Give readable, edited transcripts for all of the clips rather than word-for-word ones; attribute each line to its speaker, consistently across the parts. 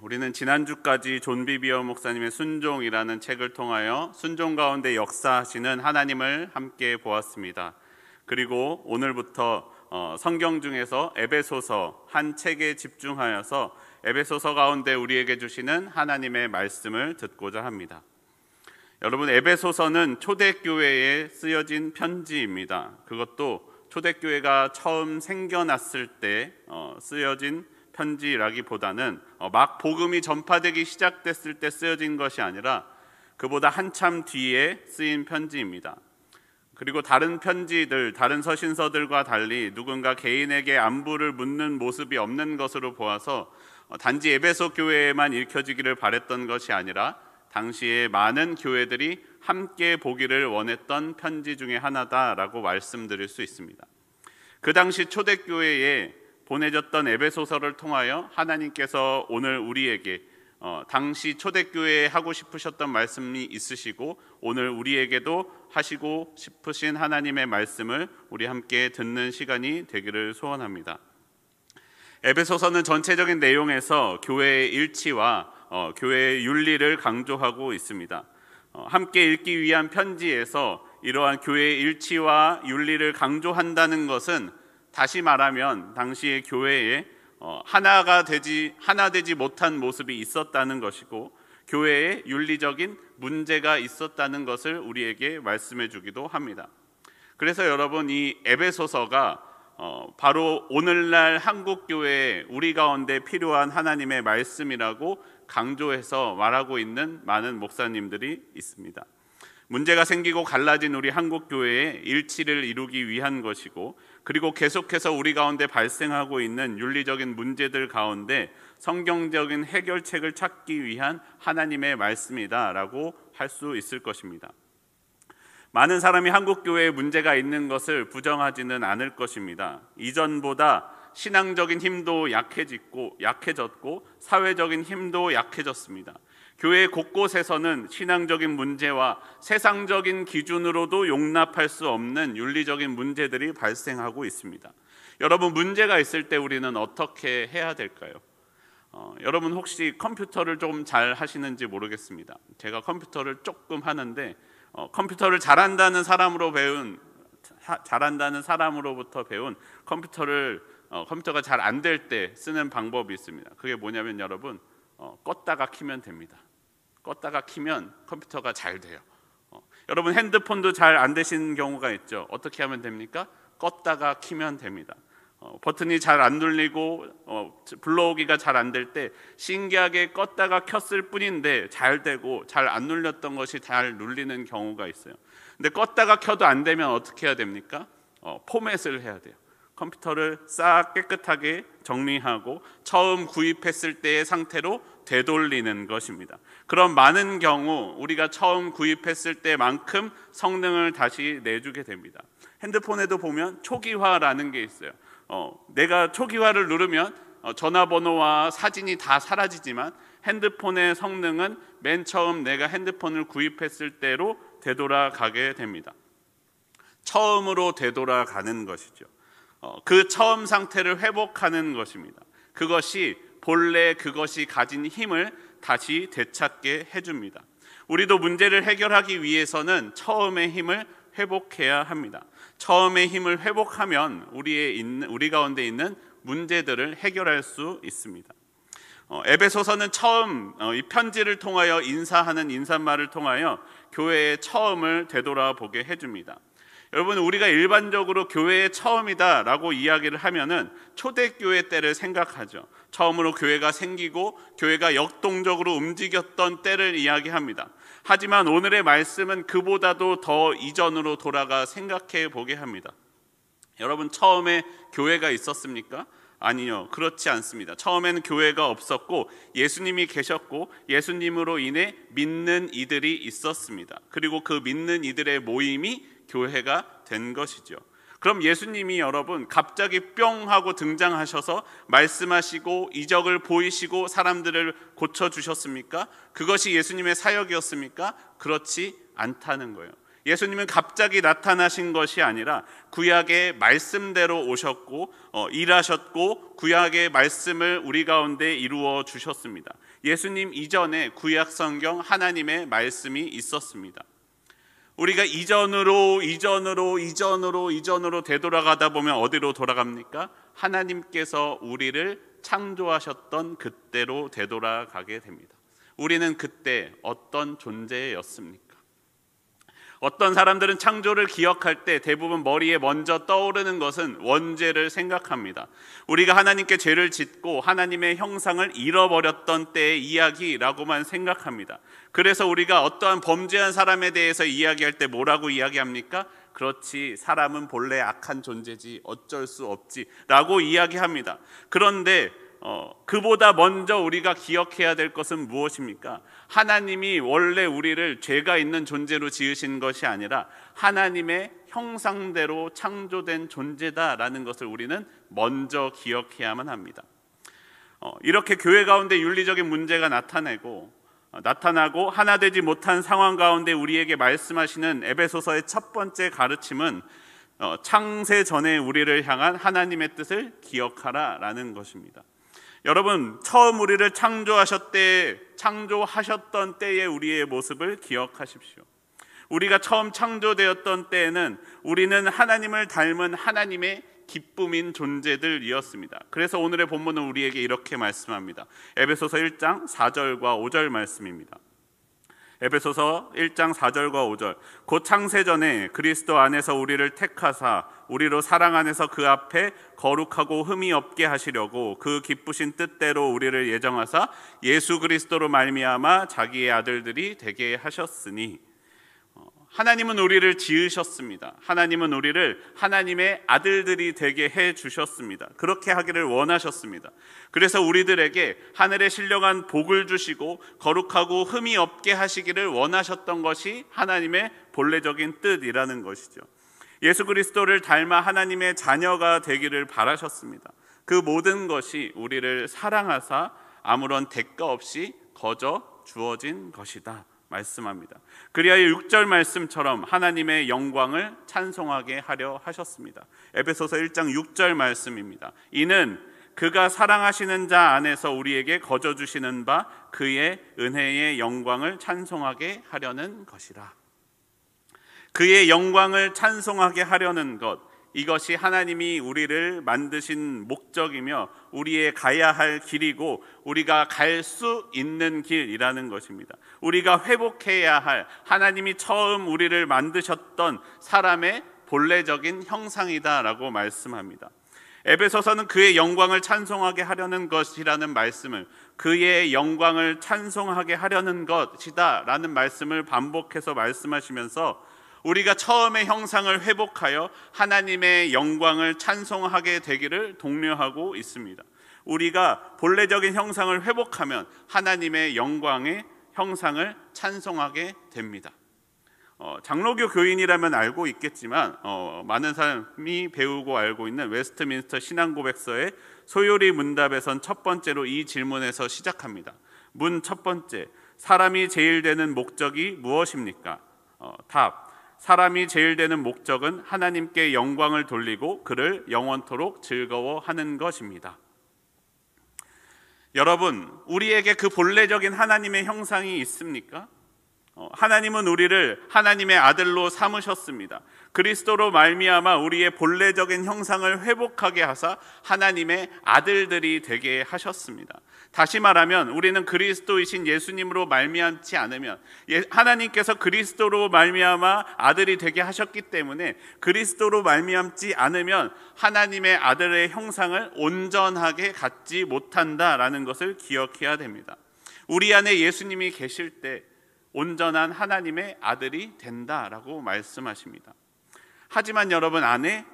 Speaker 1: 우리는 지난주까지 존 비비어 목사님의 순종이라는 책을 통하여 순종 가운데 역사하시는 하나님을 함께 보았습니다. 그리고 오늘부터 성경 중에서 에베소서 한 책에 집중하여서 에베소서 가운데 우리에게 주시는 하나님의 말씀을 듣고자 합니다. 여러분, 에베소서는 초대교회에 쓰여진 편지입니다. 그것도 초대교회가 처음 생겨났을 때 쓰여진 편지라기보다는 막 복음이 전파되기 시작됐을 때 쓰여진 것이 아니라 그보다 한참 뒤에 쓰인 편지입니다. 그리고 다른 편지들, 다른 서신서들과 달리 누군가 개인에게 안부를 묻는 모습이 없는 것으로 보아서 단지 에베소 교회에만 읽혀지기를 바랬던 것이 아니라 당시에 많은 교회들이 함께 보기를 원했던 편지 중에 하나다라고 말씀드릴 수 있습니다. 그 당시 초대교회에 보내졌던 에베소서를 통하여 하나님께서 오늘 우리에게 당시 초대교회에 하고 싶으셨던 말씀이 있으시고 오늘 우리에게도 하시고 싶으신 하나님의 말씀을 우리 함께 듣는 시간이 되기를 소원합니다. 에베소서는 전체적인 내용에서 교회의 일치와 교회의 윤리를 강조하고 있습니다. 함께 읽기 위한 편지에서 이러한 교회의 일치와 윤리를 강조한다는 것은 다시 말하면 당시의 교회에 하나 되지 못한 모습이 있었다는 것이고 교회에 윤리적인 문제가 있었다는 것을 우리에게 말씀해 주기도 합니다. 그래서 여러분, 이 에베소서가 바로 오늘날 한국교회에 우리 가운데 필요한 하나님의 말씀이라고 강조해서 말하고 있는 많은 목사님들이 있습니다. 문제가 생기고 갈라진 우리 한국교회의 일치를 이루기 위한 것이고, 그리고 계속해서 우리 가운데 발생하고 있는 윤리적인 문제들 가운데 성경적인 해결책을 찾기 위한 하나님의 말씀이다라고 할 수 있을 것입니다. 많은 사람이 한국교회에 문제가 있는 것을 부정하지는 않을 것입니다. 이전보다 신앙적인 힘도 약해졌고 사회적인 힘도 약해졌습니다. 교회 곳곳에서는 신앙적인 문제와 세상적인 기준으로도 용납할 수 없는 윤리적인 문제들이 발생하고 있습니다. 여러분, 문제가 있을 때 우리는 어떻게 해야 될까요? 여러분, 혹시 컴퓨터를 좀 잘 하시는지 모르겠습니다. 제가 컴퓨터를 조금 하는데 컴퓨터를 잘한다는 사람으로부터 배운 컴퓨터가 잘 안 될 때 쓰는 방법이 있습니다. 그게 뭐냐면 여러분, 껐다가 키면 됩니다. 껐다가 키면 컴퓨터가 잘 돼요. 여러분, 핸드폰도 잘 안 되시는 경우가 있죠. 어떻게 하면 됩니까? 껐다가 키면 됩니다. 버튼이 잘 안 눌리고 불러오기가 잘 안 될 때 신기하게 껐다가 켰을 뿐인데 잘 되고 잘 안 눌렸던 것이 잘 눌리는 경우가 있어요. 근데 껐다가 켜도 안 되면 어떻게 해야 됩니까? 포맷을 해야 돼요. 컴퓨터를 싹 깨끗하게 정리하고 처음 구입했을 때의 상태로 되돌리는 것입니다. 그런 많은 경우 우리가 처음 구입했을 때만큼 성능을 다시 내주게 됩니다. 핸드폰에도 보면 초기화라는 게 있어요. 내가 초기화를 누르면 전화번호와 사진이 다 사라지지만 핸드폰의 성능은 맨 처음 내가 핸드폰을 구입했을 때로 되돌아가게 됩니다. 처음으로 되돌아가는 것이죠. 그 처음 상태를 회복하는 것입니다. 그것이 본래 그것이 가진 힘을 다시 되찾게 해줍니다. 우리도 문제를 해결하기 위해서는 처음의 힘을 회복해야 합니다. 처음의 힘을 회복하면 우리 가운데 있는 문제들을 해결할 수 있습니다. 에베소서는 처음 이 편지를 통하여 인사하는 인사말을 통하여 교회의 처음을 되돌아보게 해줍니다. 여러분, 우리가 일반적으로 교회의 처음이다라고 이야기를 하면은 초대교회 때를 생각하죠. 처음으로 교회가 생기고 교회가 역동적으로 움직였던 때를 이야기합니다. 하지만 오늘의 말씀은 그보다도 더 이전으로 돌아가 생각해 보게 합니다. 여러분, 처음에 교회가 있었습니까? 아니요, 그렇지 않습니다. 처음에는 교회가 없었고 예수님이 계셨고 예수님으로 인해 믿는 이들이 있었습니다. 그리고 그 믿는 이들의 모임이 교회가 된 것이죠. 그럼 예수님이 여러분 갑자기 뿅 하고 등장하셔서 말씀하시고 이적을 보이시고 사람들을 고쳐주셨습니까? 그것이 예수님의 사역이었습니까? 그렇지 않다는 거예요. 예수님은 갑자기 나타나신 것이 아니라 구약의 말씀대로 오셨고 일하셨고 구약의 말씀을 우리 가운데 이루어 주셨습니다. 예수님 이전에 구약 성경 하나님의 말씀이 있었습니다. 우리가 이전으로 되돌아가다 보면 어디로 돌아갑니까? 하나님께서 우리를 창조하셨던 그때로 되돌아가게 됩니다. 우리는 그때 어떤 존재였습니까? 어떤 사람들은 창조를 기억할 때 대부분 머리에 먼저 떠오르는 것은 원죄를 생각합니다. 우리가 하나님께 죄를 짓고 하나님의 형상을 잃어버렸던 때의 이야기라고만 생각합니다. 그래서 우리가 어떠한 범죄한 사람에 대해서 이야기할 때 뭐라고 이야기합니까? 그렇지, 사람은 본래 악한 존재지, 어쩔 수 없지 라고 이야기합니다. 그런데 그보다 먼저 우리가 기억해야 될 것은 무엇입니까? 하나님이 원래 우리를 죄가 있는 존재로 지으신 것이 아니라 하나님의 형상대로 창조된 존재다라는 것을 우리는 먼저 기억해야만 합니다. 이렇게 교회 가운데 윤리적인 문제가 나타나고 하나 되지 못한 상황 가운데 우리에게 말씀하시는 에베소서의 첫 번째 가르침은 창세 전에 우리를 향한 하나님의 뜻을 기억하라라는 것입니다. 여러분, 처음 우리를 창조하셨던 때의 우리의 모습을 기억하십시오. 우리가 처음 창조되었던 때에는 우리는 하나님을 닮은 하나님의 기쁨인 존재들이었습니다. 그래서 오늘의 본문은 우리에게 이렇게 말씀합니다. 에베소서 1장 4절과 5절 말씀입니다. 에베소서 1장 4절과 5절. 곧 창세전에 그리스도 안에서 우리를 택하사 우리로 사랑 안에서 그 앞에 거룩하고 흠이 없게 하시려고 그 기쁘신 뜻대로 우리를 예정하사 예수 그리스도로 말미암아 자기의 아들들이 되게 하셨으니, 하나님은 우리를 지으셨습니다. 하나님은 우리를 하나님의 아들들이 되게 해주셨습니다. 그렇게 하기를 원하셨습니다. 그래서 우리들에게 하늘에 신령한 복을 주시고 거룩하고 흠이 없게 하시기를 원하셨던 것이 하나님의 본래적인 뜻이라는 것이죠. 예수 그리스도를 닮아 하나님의 자녀가 되기를 바라셨습니다. 그 모든 것이 우리를 사랑하사 아무런 대가 없이 거저 주어진 것이다 말씀합니다. 그리하여 6절 말씀처럼 하나님의 영광을 찬송하게 하려 하셨습니다. 에베소서 1장 6절 말씀입니다. 이는 그가 사랑하시는 자 안에서 우리에게 거저 주시는 바 그의 은혜의 영광을 찬송하게 하려는 것이라. 그의 영광을 찬송하게 하려는 것, 이것이 하나님이 우리를 만드신 목적이며 우리의 가야 할 길이고 우리가 갈 수 있는 길이라는 것입니다. 우리가 회복해야 할 하나님이 처음 우리를 만드셨던 사람의 본래적인 형상이다라고 말씀합니다. 에베소서는 그의 영광을 찬송하게 하려는 것이라는 말씀을, 그의 영광을 찬송하게 하려는 것이다 라는 말씀을 반복해서 말씀하시면서 우리가 처음의 형상을 회복하여 하나님의 영광을 찬송하게 되기를 독려하고 있습니다. 우리가 본래적인 형상을 회복하면 하나님의 영광의 형상을 찬송하게 됩니다. 장로교 교인이라면 알고 있겠지만 많은 사람이 배우고 알고 있는 웨스트민스터 신앙고백서의 소요리 문답에선 첫 번째로 이 질문에서 시작합니다. 문 첫 번째, 사람이 제일 되는 목적이 무엇입니까? 답, 사람이 제일 되는 목적은 하나님께 영광을 돌리고 그를 영원토록 즐거워하는 것입니다. 여러분, 우리에게 그 본래적인 하나님의 형상이 있습니까? 하나님은 우리를 하나님의 아들로 삼으셨습니다. 그리스도로 말미암아 우리의 본래적인 형상을 회복하게 하사 하나님의 아들들이 되게 하셨습니다. 다시 말하면 우리는 그리스도이신 예수님으로 말미암지 않으면, 하나님께서 그리스도로 말미암아 아들이 되게 하셨기 때문에 그리스도로 말미암지 않으면 하나님의 아들의 형상을 온전하게 갖지 못한다라는 것을 기억해야 됩니다. 우리 안에 예수님이 계실 때 온전한 하나님의 아들이 된다라고 말씀하십니다. 하지만 여러분 안에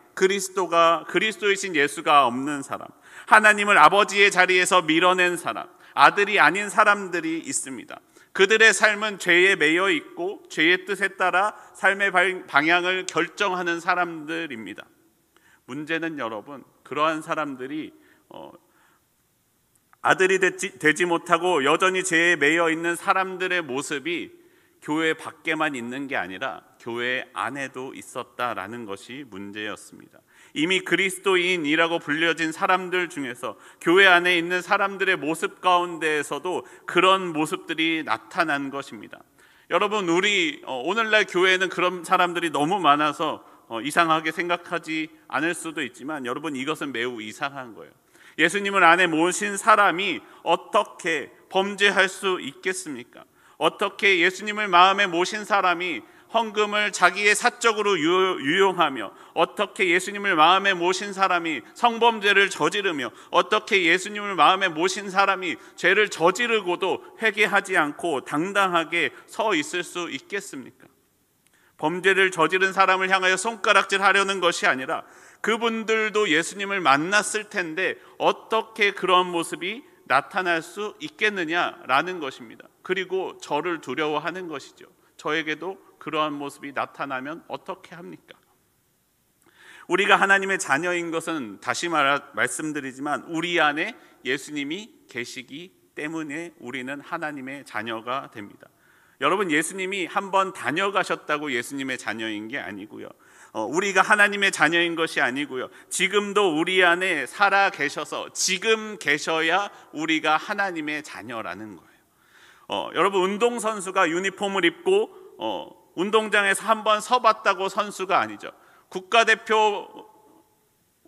Speaker 1: 그리스도이신 예수가 없는 사람, 하나님을 아버지의 자리에서 밀어낸 사람, 아들이 아닌 사람들이 있습니다. 그들의 삶은 죄에 매여 있고 죄의 뜻에 따라 삶의 방향을 결정하는 사람들입니다. 문제는 여러분, 그러한 사람들이 아들이 되지 못하고 여전히 죄에 매여 있는 사람들의 모습이 교회 밖에만 있는 게 아니라 교회 안에도 있었다라는 것이 문제였습니다. 이미 그리스도인이라고 불려진 사람들 중에서 교회 안에 있는 사람들의 모습 가운데에서도 그런 모습들이 나타난 것입니다. 여러분, 우리 오늘날 교회에는 그런 사람들이 너무 많아서 이상하게 생각하지 않을 수도 있지만, 여러분, 이것은 매우 이상한 거예요. 예수님을 안에 모신 사람이 어떻게 범죄할 수 있겠습니까? 어떻게 예수님을 마음에 모신 사람이 헌금을 자기의 사적으로 유용하며, 어떻게 예수님을 마음에 모신 사람이 성범죄를 저지르며, 어떻게 예수님을 마음에 모신 사람이 죄를 저지르고도 회개하지 않고 당당하게 서 있을 수 있겠습니까? 범죄를 저지른 사람을 향하여 손가락질 하려는 것이 아니라 그분들도 예수님을 만났을 텐데 어떻게 그런 모습이 나타날 수 있겠느냐라는 것입니다. 그리고 저를 두려워하는 것이죠. 저에게도 그러한 모습이 나타나면 어떻게 합니까? 우리가 하나님의 자녀인 것은 다시 말씀드리지만 우리 안에 예수님이 계시기 때문에 우리는 하나님의 자녀가 됩니다. 여러분, 예수님이 한번 다녀가셨다고 예수님의 자녀인 게 아니고요, 우리가 하나님의 자녀인 것이 아니고요, 지금도 우리 안에 살아 계셔서 지금 계셔야 우리가 하나님의 자녀라는 거예요. 여러분, 운동선수가 유니폼을 입고 운동장에서 한번 서봤다고 선수가 아니죠. 국가대표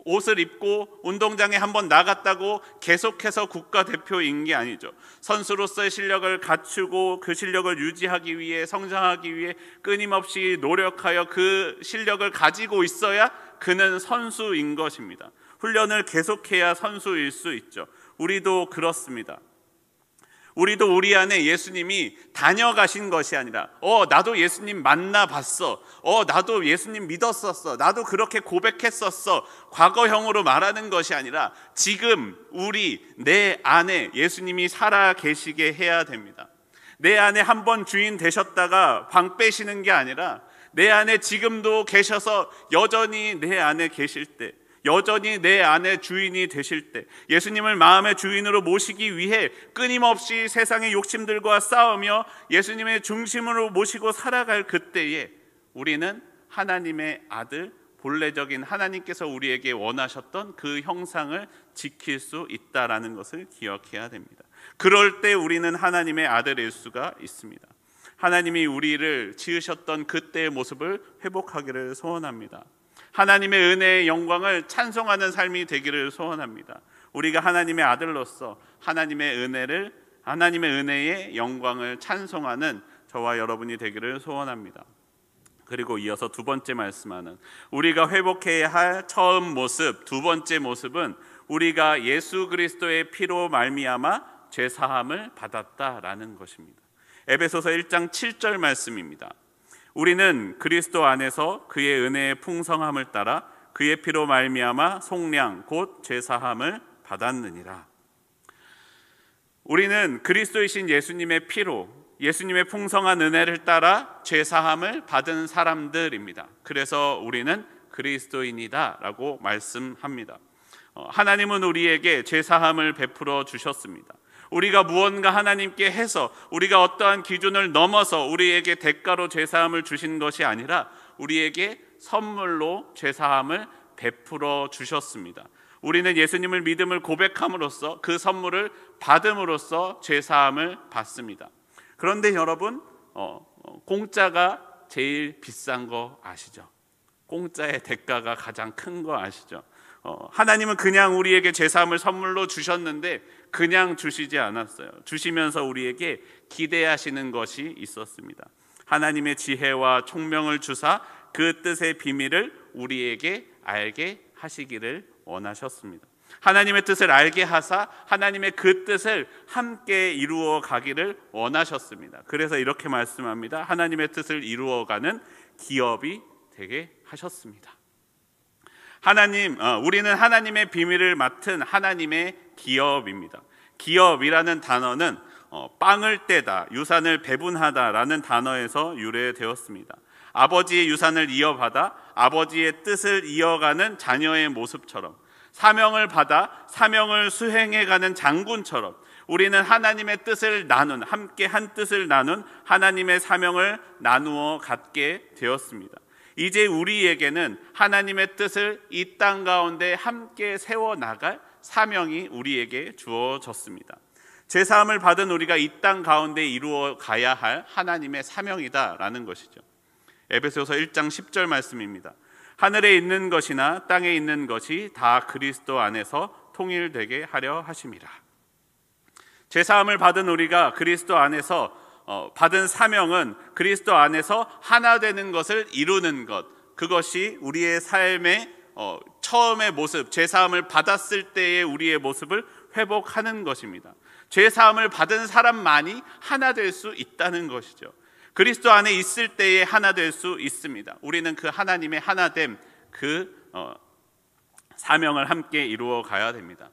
Speaker 1: 옷을 입고 운동장에 한번 나갔다고 계속해서 국가대표인 게 아니죠. 선수로서의 실력을 갖추고 그 실력을 유지하기 위해, 성장하기 위해 끊임없이 노력하여 그 실력을 가지고 있어야 그는 선수인 것입니다. 훈련을 계속해야 선수일 수 있죠. 우리도 그렇습니다. 우리도 우리 안에 예수님이 다녀가신 것이 아니라 나도 예수님 만나봤어, 나도 예수님 믿었었어, 나도 그렇게 고백했었어, 과거형으로 말하는 것이 아니라 지금 내 안에 예수님이 살아 계시게 해야 됩니다. 내 안에 한번 주인 되셨다가 방 빼시는 게 아니라 내 안에 지금도 계셔서 여전히 내 안에 계실 때, 여전히 내 안에 주인이 되실 때, 예수님을 마음의 주인으로 모시기 위해 끊임없이 세상의 욕심들과 싸우며 예수님의 중심으로 모시고 살아갈 그때에 우리는 하나님의 아들, 본래적인 하나님께서 우리에게 원하셨던 그 형상을 지킬 수 있다라는 것을 기억해야 됩니다. 그럴 때 우리는 하나님의 아들일 수가 있습니다. 하나님이 우리를 지으셨던 그때의 모습을 회복하기를 소원합니다. 하나님의 은혜의 영광을 찬송하는 삶이 되기를 소원합니다. 우리가 하나님의 아들로서 하나님의 은혜의 영광을 찬송하는 저와 여러분이 되기를 소원합니다. 그리고 이어서 두 번째 말씀하는 우리가 회복해야 할 처음 모습, 두 번째 모습은 우리가 예수 그리스도의 피로 말미암아 죄 사함을 받았다라는 것입니다. 에베소서 1장 7절 말씀입니다. 우리는 그리스도 안에서 그의 은혜의 풍성함을 따라 그의 피로 말미암아 속량 곧 죄사함을 받았느니라. 우리는 그리스도이신 예수님의 피로, 예수님의 풍성한 은혜를 따라 죄사함을 받은 사람들입니다. 그래서 우리는 그리스도인이다 라고 말씀합니다. 하나님은 우리에게 죄사함을 베풀어 주셨습니다. 우리가 무언가 하나님께 해서, 우리가 어떠한 기준을 넘어서 우리에게 대가로 죄사함을 주신 것이 아니라 우리에게 선물로 죄사함을 베풀어 주셨습니다. 우리는 예수님을 믿음을 고백함으로써 그 선물을 받음으로써 죄사함을 받습니다. 그런데 여러분, 공짜가 제일 비싼 거 아시죠? 공짜의 대가가 가장 큰 거 아시죠? 하나님은 그냥 우리에게 죄사함을 선물로 주셨는데 그냥 주시지 않았어요. 주시면서 우리에게 기대하시는 것이 있었습니다. 하나님의 지혜와 총명을 주사 그 뜻의 비밀을 우리에게 알게 하시기를 원하셨습니다. 하나님의 뜻을 알게 하사 하나님의 그 뜻을 함께 이루어 가기를 원하셨습니다. 그래서 이렇게 말씀합니다. 하나님의 뜻을 이루어가는 기업이 되게 하셨습니다. 우리는 하나님의 비밀을 맡은 하나님의 기업입니다. 기업이라는 단어는 빵을 떼다, 유산을 배분하다라는 단어에서 유래되었습니다. 아버지의 유산을 이어받아 아버지의 뜻을 이어가는 자녀의 모습처럼, 사명을 받아 사명을 수행해가는 장군처럼 우리는 하나님의 뜻을 나눈, 함께 한 뜻을 나눈 하나님의 사명을 나누어 갖게 되었습니다. 이제 우리에게는 하나님의 뜻을 이 땅 가운데 함께 세워나갈 사명이 우리에게 주어졌습니다. 죄사함을 받은 우리가 이 땅 가운데 이루어 가야 할 하나님의 사명이다라는 것이죠. 에베소서 1장 10절 말씀입니다. 하늘에 있는 것이나 땅에 있는 것이 다 그리스도 안에서 통일되게 하려 하심이라. 죄사함을 받은 우리가 그리스도 안에서 받은 사명은 그리스도 안에서 하나 되는 것을 이루는 것, 그것이 우리의 삶의 처음의 모습, 죄사함을 받았을 때의 우리의 모습을 회복하는 것입니다. 죄사함을 받은 사람만이 하나 될 수 있다는 것이죠. 그리스도 안에 있을 때에 하나 될 수 있습니다. 우리는 그 하나님의 하나됨, 그 사명을 함께 이루어 가야 됩니다.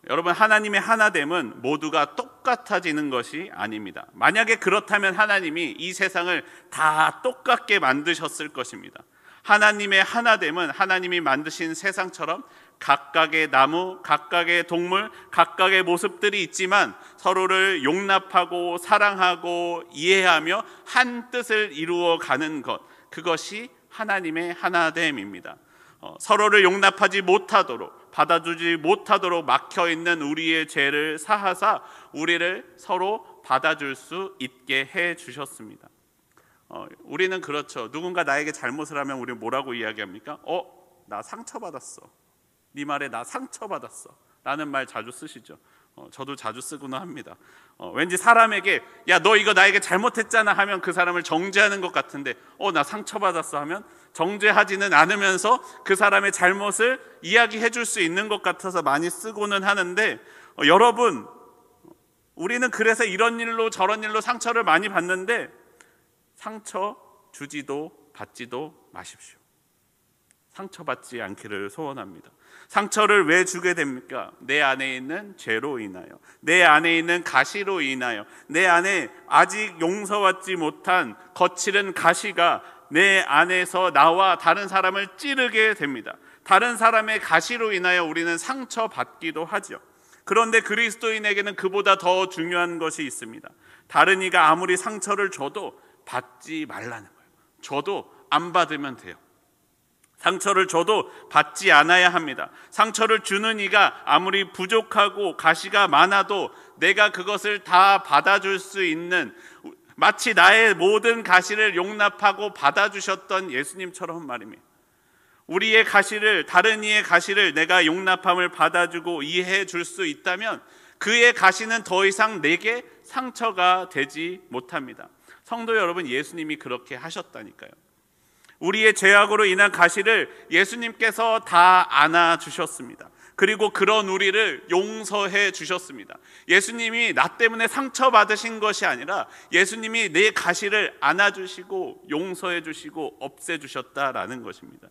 Speaker 1: 여러분, 하나님의 하나됨은 모두가 똑같아지는 것이 아닙니다. 만약에 그렇다면 하나님이 이 세상을 다 똑같게 만드셨을 것입니다. 하나님의 하나됨은 하나님이 만드신 세상처럼 각각의 나무, 각각의 동물, 각각의 모습들이 있지만 서로를 용납하고 사랑하고 이해하며 한 뜻을 이루어 가는 것, 그것이 하나님의 하나됨입니다. 서로를 용납하지 못하도록, 받아주지 못하도록 막혀있는 우리의 죄를 사하사 우리를 서로 받아줄 수 있게 해주셨습니다. 우리는 그렇죠. 누군가 나에게 잘못을 하면 우리는 뭐라고 이야기합니까? 나 상처받았어. 네 말에 나 상처받았어 라는 말 자주 쓰시죠. 저도 자주 쓰곤 합니다. 왠지 사람에게 야, 너 이거 나에게 잘못했잖아 하면 그 사람을 정죄하는 것 같은데 나 상처받았어 하면 정죄하지는 않으면서 그 사람의 잘못을 이야기해 줄 수 있는 것 같아서 많이 쓰고는 하는데, 여러분, 우리는 그래서 이런 일로 저런 일로 상처를 많이 받는데 상처 주지도 받지도 마십시오. 상처받지 않기를 소원합니다. 상처를 왜 주게 됩니까? 내 안에 있는 죄로 인하여, 내 안에 있는 가시로 인하여, 내 안에 아직 용서받지 못한 거칠은 가시가 내 안에서 나와 다른 사람을 찌르게 됩니다. 다른 사람의 가시로 인하여 우리는 상처받기도 하죠. 그런데 그리스도인에게는 그보다 더 중요한 것이 있습니다. 다른 이가 아무리 상처를 줘도 받지 말라는 거예요. 저도 안 받으면 돼요. 상처를 줘도 받지 않아야 합니다. 상처를 주는 이가 아무리 부족하고 가시가 많아도 내가 그것을 다 받아줄 수 있는, 마치 나의 모든 가시를 용납하고 받아주셨던 예수님처럼 말입니다. 우리의 가시를, 다른 이의 가시를 내가 용납함을 받아주고 이해해 줄 수 있다면 그의 가시는 더 이상 내게 상처가 되지 못합니다. 성도 여러분, 예수님이 그렇게 하셨다니까요. 우리의 죄악으로 인한 가시를 예수님께서 다 안아주셨습니다. 그리고 그런 우리를 용서해 주셨습니다. 예수님이 나 때문에 상처받으신 것이 아니라 예수님이 내 가시를 안아주시고 용서해 주시고 없애주셨다라는 것입니다.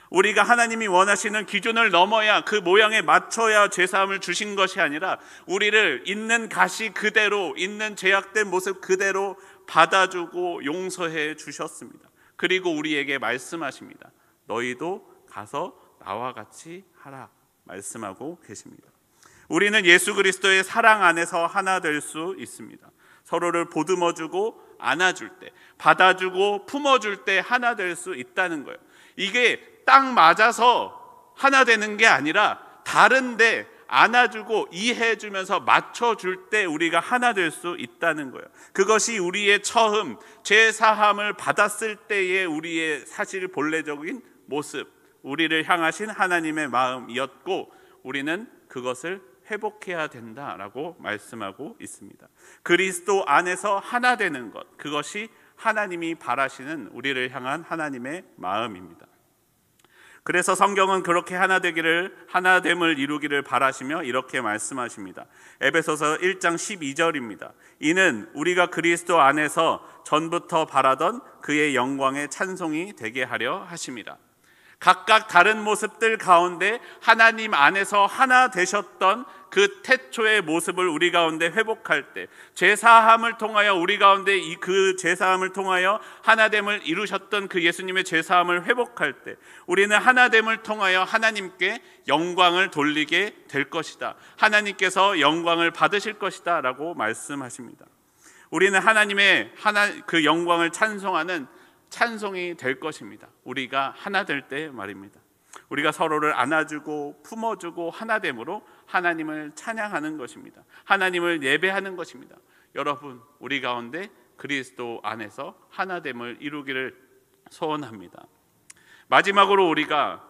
Speaker 1: 우리가 하나님이 원하시는 기준을 넘어야, 그 모양에 맞춰야 죄사함을 주신 것이 아니라 우리를 있는 가시 그대로, 있는 죄악된 모습 그대로 받아주고 용서해 주셨습니다. 그리고 우리에게 말씀하십니다. 너희도 가서 나와 같이 하라 말씀하고 계십니다. 우리는 예수 그리스도의 사랑 안에서 하나 될 수 있습니다. 서로를 보듬어주고 안아줄 때, 받아주고 품어줄 때 하나 될 수 있다는 거예요. 이게 딱 맞아서 하나 되는 게 아니라 다른데 안아주고 이해해주면서 맞춰줄 때 우리가 하나 될 수 있다는 거예요. 그것이 우리의 처음 죄사함을 받았을 때의 우리의 사실 본래적인 모습, 우리를 향하신 하나님의 마음이었고 우리는 그것을 회복해야 된다라고 말씀하고 있습니다. 그리스도 안에서 하나 되는 것, 그것이 하나님이 바라시는 우리를 향한 하나님의 마음입니다. 그래서 성경은 그렇게 하나됨을 이루기를 바라시며 이렇게 말씀하십니다. 에베소서 1장 12절입니다. 이는 우리가 그리스도 안에서 전부터 바라던 그의 영광의 찬송이 되게 하려 하심이라. 각각 다른 모습들 가운데 하나님 안에서 하나 되셨던 그 태초의 모습을 우리 가운데 회복할 때, 죄사함을 통하여 우리 가운데 그 죄사함을 통하여 하나됨을 이루셨던 그 예수님의 죄사함을 회복할 때, 우리는 하나됨을 통하여 하나님께 영광을 돌리게 될 것이다. 하나님께서 영광을 받으실 것이다 라고 말씀하십니다. 우리는 하나님의 그 영광을 찬송하는 찬송이 될 것입니다. 우리가 하나 될 때 말입니다. 우리가 서로를 안아주고 품어주고 하나됨으로 하나님을 찬양하는 것입니다. 하나님을 예배하는 것입니다. 여러분, 우리 가운데 그리스도 안에서 하나됨을 이루기를 소원합니다. 마지막으로 우리가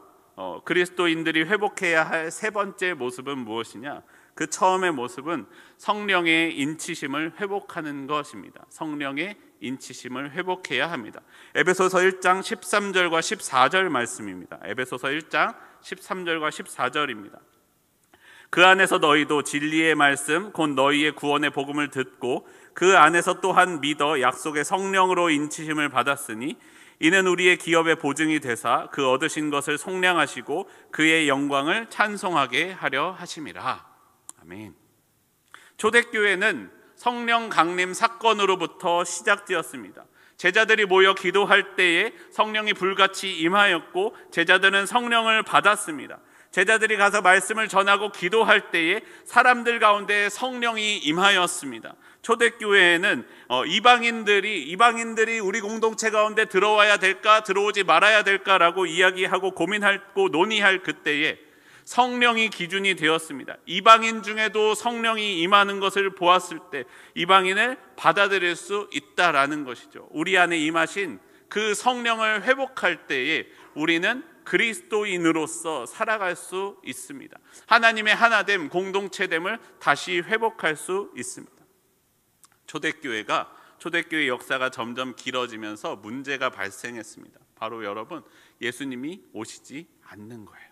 Speaker 1: 그리스도인들이 회복해야 할 세 번째 모습은 무엇이냐? 그 처음의 모습은 성령의 인치심을 회복하는 것입니다. 성령의 인치심을 회복해야 합니다. 에베소서 1장 13절과 14절 말씀입니다. 에베소서 1장 13절과 14절입니다. 그 안에서 너희도 진리의 말씀 곧 너희의 구원의 복음을 듣고 그 안에서 또한 믿어 약속의 성령으로 인치심을 받았으니 이는 우리의 기업의 보증이 되사 그 얻으신 것을 속량하시고 그의 영광을 찬송하게 하려 하심이라. 아멘. 초대교회는 성령 강림 사건으로부터 시작되었습니다. 제자들이 모여 기도할 때에 성령이 불같이 임하였고 제자들은 성령을 받았습니다. 제자들이 가서 말씀을 전하고 기도할 때에 사람들 가운데 성령이 임하였습니다. 초대교회에는 이방인들이 우리 공동체 가운데 들어와야 될까 들어오지 말아야 될까라고 이야기하고 고민하고 논의할 그때에 성령이 기준이 되었습니다. 이방인 중에도 성령이 임하는 것을 보았을 때 이방인을 받아들일 수 있다라는 것이죠. 우리 안에 임하신 그 성령을 회복할 때에 우리는 그리스도인으로서 살아갈 수 있습니다. 하나님의 하나됨, 공동체됨을 다시 회복할 수 있습니다. 초대교회 역사가 점점 길어지면서 문제가 발생했습니다. 바로 여러분, 예수님이 오시지 않는 거예요.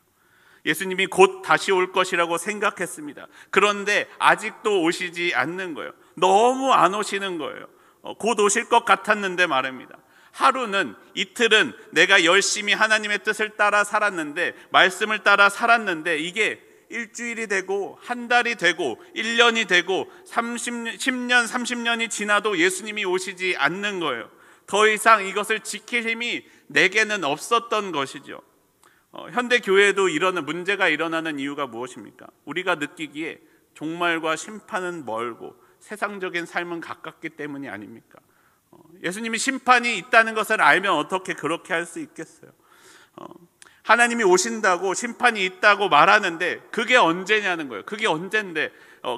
Speaker 1: 예수님이 곧 다시 올 것이라고 생각했습니다. 그런데 아직도 오시지 않는 거예요. 너무 안 오시는 거예요. 곧 오실 것 같았는데 말입니다. 하루는, 이틀은 내가 열심히 하나님의 뜻을 따라 살았는데, 말씀을 따라 살았는데 이게 일주일이 되고 한 달이 되고 1년이 되고 10년 30년이 지나도 예수님이 오시지 않는 거예요. 더 이상 이것을 지킬 힘이 내게는 없었던 것이죠. 현대 교회에도 이런 문제가 일어나는 이유가 무엇입니까? 우리가 느끼기에 종말과 심판은 멀고 세상적인 삶은 가깝기 때문이 아닙니까? 예수님이 심판이 있다는 것을 알면 어떻게 그렇게 할 수 있겠어요? 하나님이 오신다고 심판이 있다고 말하는데 그게 언제냐는 거예요. 그게 언젠데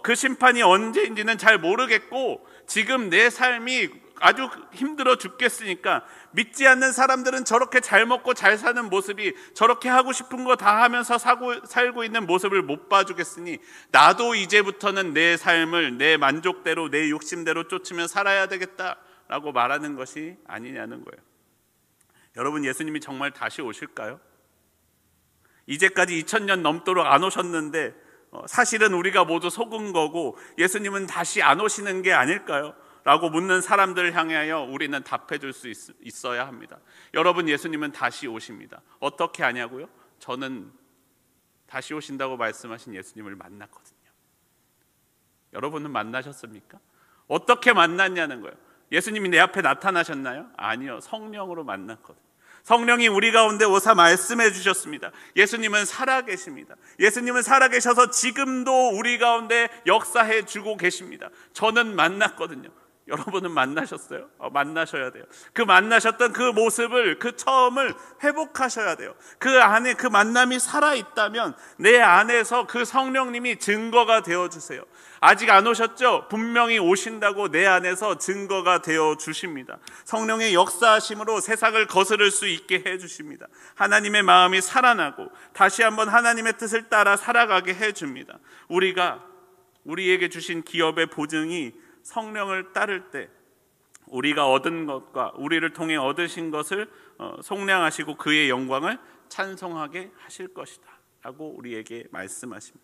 Speaker 1: 그 심판이 언제인지는 잘 모르겠고 지금 내 삶이 아주 힘들어 죽겠으니까 믿지 않는 사람들은 저렇게 잘 먹고 잘 사는 모습이, 저렇게 하고 싶은 거 다 하면서 살고 있는 모습을 못 봐주겠으니 나도 이제부터는 내 삶을 내 만족대로 내 욕심대로 쫓으며 살아야 되겠다라고 말하는 것이 아니냐는 거예요. 여러분, 예수님이 정말 다시 오실까요? 이제까지 2000년 넘도록 안 오셨는데 사실은 우리가 모두 속은 거고 예수님은 다시 안 오시는 게 아닐까요? 라고 묻는 사람들을 향하여 우리는 답해 줄 수 있어야 합니다. 여러분, 예수님은 다시 오십니다. 어떻게 아냐고요? 저는 다시 오신다고 말씀하신 예수님을 만났거든요. 여러분은 만나셨습니까? 어떻게 만났냐는 거예요. 예수님이 내 앞에 나타나셨나요? 아니요, 성령으로 만났거든요. 성령이 우리 가운데 오사 말씀해 주셨습니다. 예수님은 살아계십니다. 예수님은 살아계셔서 지금도 우리 가운데 역사해 주고 계십니다. 저는 만났거든요. 여러분은 만나셨어요? 만나셔야 돼요. 그 만나셨던 그 모습을, 그 처음을 회복하셔야 돼요. 그 안에 그 만남이 살아있다면 내 안에서 그 성령님이 증거가 되어주세요. 아직 안 오셨죠? 분명히 오신다고 내 안에서 증거가 되어 주십니다. 성령의 역사하심으로 세상을 거스를 수 있게 해주십니다. 하나님의 마음이 살아나고 다시 한번 하나님의 뜻을 따라 살아가게 해줍니다. 우리에게 주신 기업의 보증이 성령을 따를 때 우리가 얻은 것과 우리를 통해 얻으신 것을 속량하시고 그의 영광을 찬송하게 하실 것이다 라고 우리에게 말씀하십니다.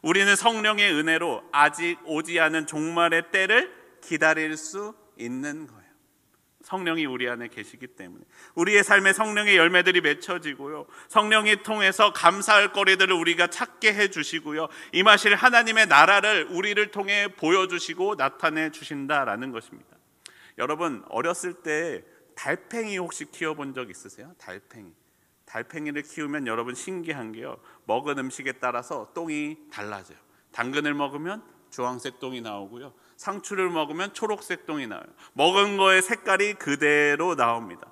Speaker 1: 우리는 성령의 은혜로 아직 오지 않은 종말의 때를 기다릴 수 있는 거예요. 성령이 우리 안에 계시기 때문에 우리의 삶에 성령의 열매들이 맺혀지고요, 성령이 통해서 감사할 거리들을 우리가 찾게 해주시고요, 임하실 하나님의 나라를 우리를 통해 보여주시고 나타내 주신다라는 것입니다. 여러분, 어렸을 때 달팽이 혹시 키워본 적 있으세요? 달팽이를 키우면 여러분 신기한 게요, 먹은 음식에 따라서 똥이 달라져요. 당근을 먹으면 주황색 똥이 나오고요, 상추를 먹으면 초록색 똥이 나와요. 먹은 거의 색깔이 그대로 나옵니다.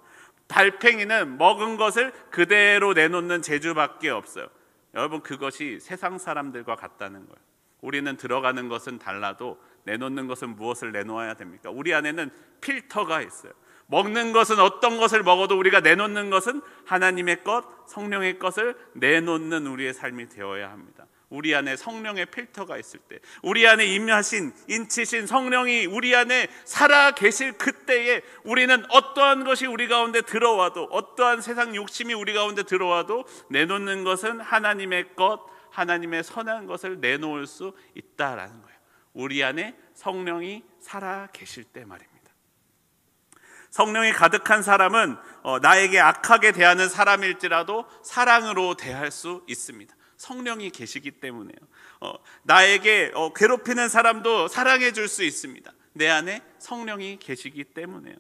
Speaker 1: 달팽이는 먹은 것을 그대로 내놓는 재주밖에 없어요. 여러분, 그것이 세상 사람들과 같다는 거예요. 우리는 들어가는 것은 달라도 내놓는 것은 무엇을 내놓아야 됩니까? 우리 안에는 필터가 있어요. 먹는 것은 어떤 것을 먹어도 우리가 내놓는 것은 하나님의 것, 성령의 것을 내놓는 우리의 삶이 되어야 합니다. 우리 안에 성령의 필터가 있을 때, 우리 안에 임하신 인치신 성령이 우리 안에 살아 계실 그때에 우리는 어떠한 것이 우리 가운데 들어와도, 어떠한 세상 욕심이 우리 가운데 들어와도 내놓는 것은 하나님의 것, 하나님의 선한 것을 내놓을 수 있다라는 거예요. 우리 안에 성령이 살아 계실 때 말입니다. 성령이 가득한 사람은 나에게 악하게 대하는 사람일지라도 사랑으로 대할 수 있습니다. 성령이 계시기 때문에요. 나에게 괴롭히는 사람도 사랑해 줄 수 있습니다. 내 안에 성령이 계시기 때문에요.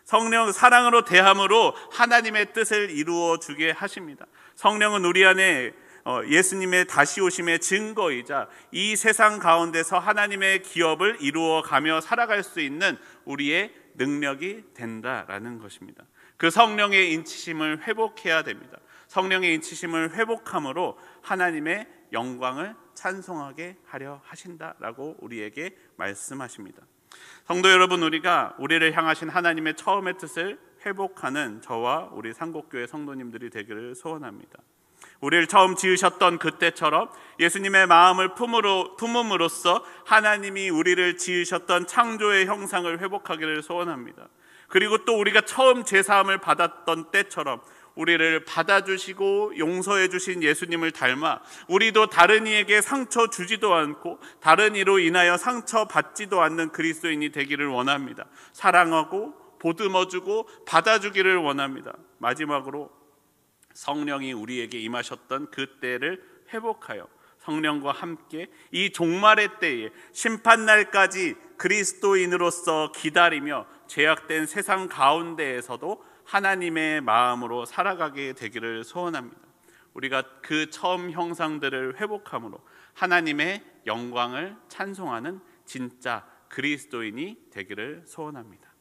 Speaker 1: 성령 사랑으로 대함으로 하나님의 뜻을 이루어 주게 하십니다. 성령은 우리 안에 예수님의 다시 오심의 증거이자 이 세상 가운데서 하나님의 기업을 이루어 가며 살아갈 수 있는 우리의 능력이 된다라는 것입니다. 그 성령의 인치심을 회복해야 됩니다. 성령의 인치심을 회복함으로 하나님의 영광을 찬송하게 하려 하신다라고 우리에게 말씀하십니다. 성도 여러분, 우리를 향하신 하나님의 처음의 뜻을 회복하는 저와 우리 상곡교회 성도님들이 되기를 소원합니다. 우리를 처음 지으셨던 그때처럼 예수님의 마음을 품음으로써 하나님이 우리를 지으셨던 창조의 형상을 회복하기를 소원합니다. 그리고 또 우리가 처음 죄사함을 받았던 때처럼 우리를 받아주시고 용서해 주신 예수님을 닮아 우리도 다른 이에게 상처 주지도 않고 다른 이로 인하여 상처 받지도 않는 그리스도인이 되기를 원합니다. 사랑하고 보듬어주고 받아주기를 원합니다. 마지막으로 성령이 우리에게 임하셨던 그때를 회복하여 성령과 함께 이 종말의 때에 심판날까지 그리스도인으로서 기다리며 죄악된 세상 가운데에서도 하나님의 마음으로 살아가게 되기를 소원합니다. 우리가 그 처음 형상들을 회복함으로 하나님의 영광을 찬송하는 진짜 그리스도인이 되기를 소원합니다.